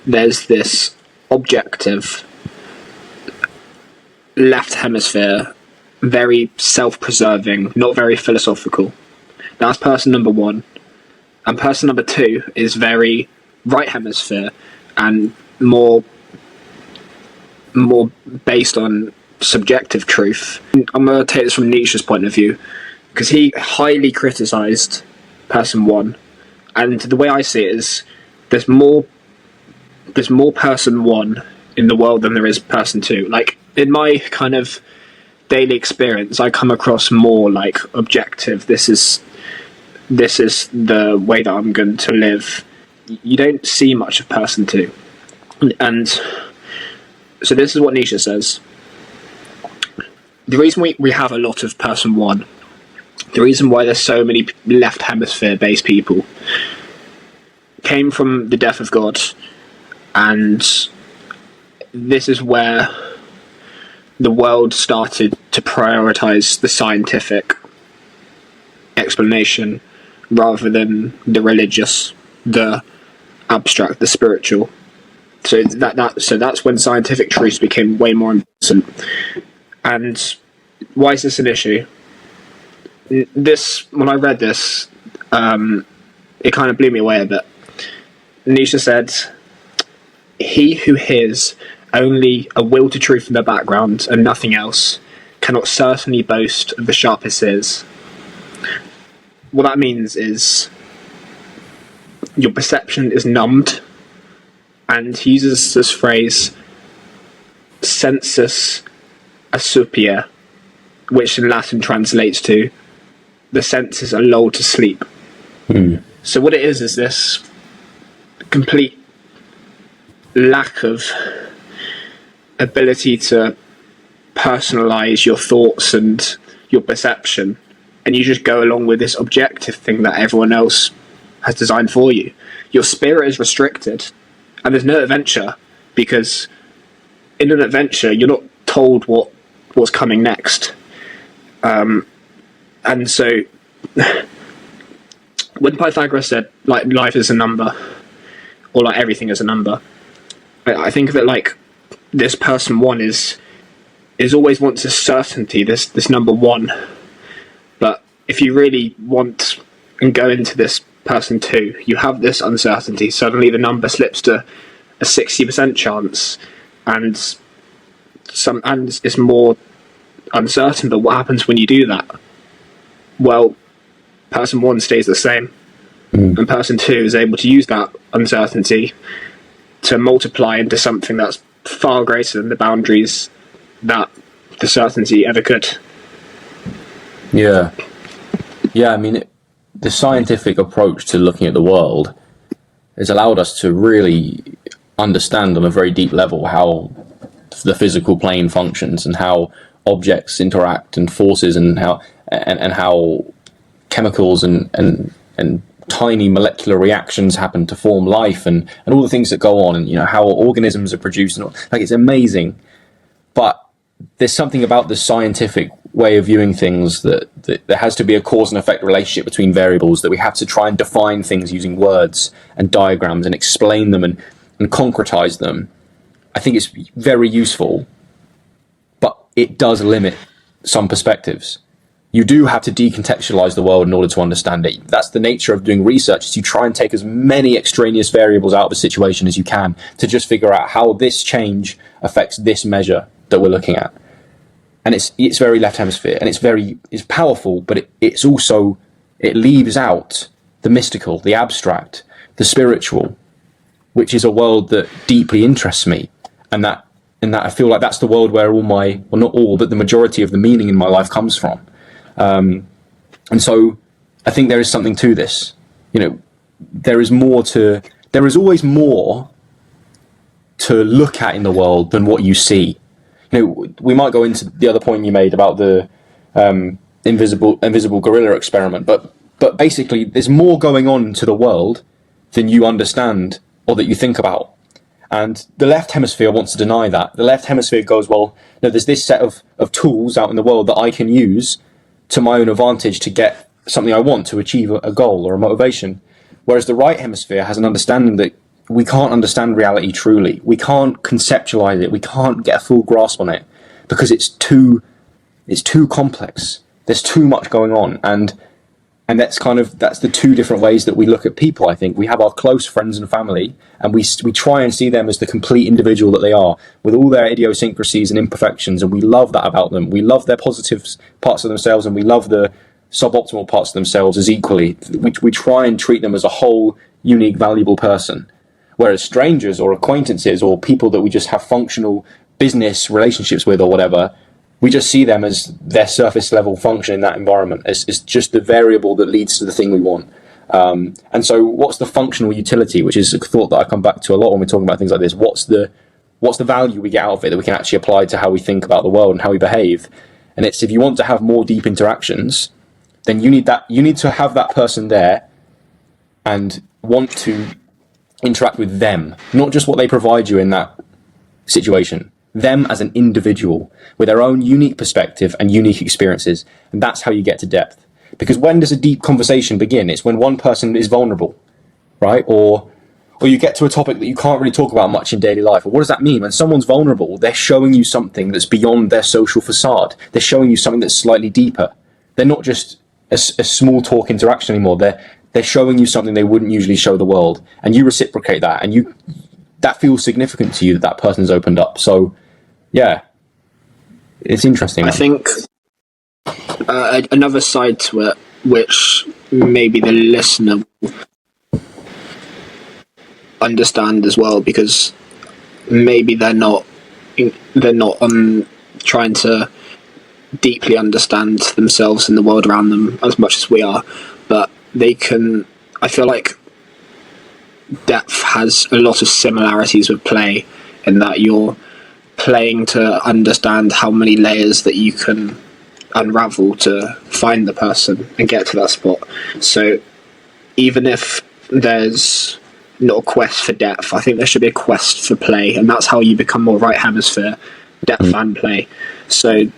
there's this objective left hemisphere, very self-preserving, not very philosophical. That's person number one. And person number two is very right hemisphere and more based on subjective truth. I'm going to take this from Nietzsche's point of view, because he highly criticised person one. And the way I see it is there's more person one in the world than there is person two. Like, in my kind of daily experience, I come across more like objective. This is the way that I'm going to live. You don't see much of person two. And so this is what Nietzsche says. The reason we have a lot of person one, the reason why there's so many left hemisphere based people, came from the death of God. And this is where the world started to prioritize the scientific explanation rather than the religious, the abstract, the spiritual. So that's when scientific truths became way more important. And why is this an issue? When I read this, it kind of blew me away a bit. Nietzsche said, "He who hears only a will to truth in the background and nothing else cannot certainly boast of the sharpest ears." What that means is your perception is numbed, and he uses this phrase sensus asupia, which in Latin translates to the senses are lulled to sleep. So what it is this complete lack of ability to personalize your thoughts and your perception, and you just go along with this objective thing that everyone else has designed for you. Your spirit is restricted, and there's no adventure, because in an adventure you're not told what's coming next. And so when Pythagoras said like life is a number, or like everything is a number, I think of it like this person one is always wants this certainty, this number one. But if you really want and go into this person two, you have this uncertainty. Suddenly the number slips to a 60% chance, and it's more uncertain. But what happens when you do that? Well, person one stays the same, and person two is able to use that uncertainty to multiply into something that's far greater than the boundaries that the certainty ever could. Yeah, I mean, the scientific approach to looking at the world has allowed us to really understand on a very deep level how the physical plane functions and how objects interact and forces, and how chemicals and tiny molecular reactions happen to form life, and all the things that go on, and how organisms are produced, and like, it's amazing. But there's something about the scientific way of viewing things that there has to be a cause and effect relationship between variables, that we have to try and define things using words and diagrams and explain them and concretize them. I think it's very useful, but it does limit some perspectives. You do have to decontextualize the world in order to understand it. That's the nature of doing research, is you try and take as many extraneous variables out of a situation as you can to just figure out how this change affects this measure that we're looking at. And it's very left hemisphere, and it's powerful, but it's also, it leaves out the mystical, the abstract, the spiritual, which is a world that deeply interests me, and that I feel like that's the world where all my, well, not all, but the majority of the meaning in my life comes from. And so I think there is something to this. There is always more to look at in the world than what you see. We might go into the other point you made about the invisible gorilla experiment, but basically there's more going on to the world than you understand or that you think about. And the left hemisphere wants to deny that. The left hemisphere goes, well, no, there's this set of tools out in the world that I can use to my own advantage to get something I want, to achieve a goal or a motivation. Whereas the right hemisphere has an understanding that we can't understand reality truly. We can't conceptualize it. We can't get a full grasp on it because it's too complex. There's too much going on, and that's the two different ways that we look at people. I think we have our close friends and family, and we try and see them as the complete individual that they are, with all their idiosyncrasies and imperfections, and we love that about them. We love their positive parts of themselves, and we love the suboptimal parts of themselves as equally. We try and treat them as a whole, unique, valuable person. Whereas strangers or acquaintances or people that we just have functional business relationships with or whatever, we just see them as their surface level function in that environment. It's just the variable that leads to the thing we want. And so what's the functional utility, which is a thought that I come back to a lot when we're talking about things like this. What's the value we get out of it that we can actually apply to how we think about the world and how we behave? And it's, if you want to have more deep interactions, then you need to have that person there and want to interact with them, not just what they provide you in that situation. Them as an individual with their own unique perspective and unique experiences. And that's how you get to depth. Because when does a deep conversation begin? It's when one person is vulnerable, right? Or you get to a topic that you can't really talk about much in daily life. Well, what does that mean? When someone's vulnerable, they're showing you something that's beyond their social facade. They're showing you something that's slightly deeper. They're not just a small talk interaction anymore. They're showing you something they wouldn't usually show the world. And you reciprocate that. And that feels significant to you that person's opened up. So, yeah, it's interesting. I think another side to it, which maybe the listener will understand as well, because maybe they're not on trying to deeply understand themselves and the world around them as much as we are, but they can. I feel like depth has a lot of similarities with play, in that you're playing to understand how many layers that you can unravel to find the person and get to that spot. So even if there's not a quest for depth, I think there should be a quest for play, and that's how you become more right hemisphere, depth and play. So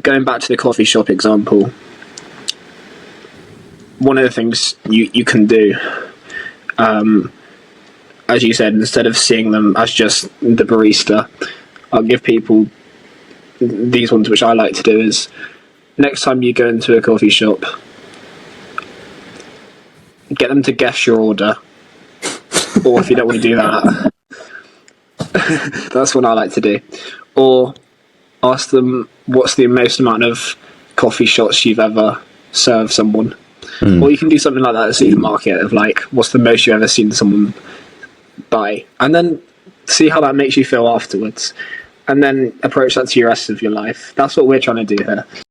going back to the coffee shop example, one of the things you can do, as you said, instead of seeing them as just the barista, I'll give people these ones which I like to do is, next time you go into a coffee shop, get them to guess your order. Or if you don't want to do that, that's what I like to do. Or ask them what's the most amount of coffee shots you've ever served someone. Or you can do something like that at a supermarket, of like, what's the most you've ever seen someone buy, and then see how that makes you feel afterwards, and then approach that to the rest of your life. That's what we're trying to do here.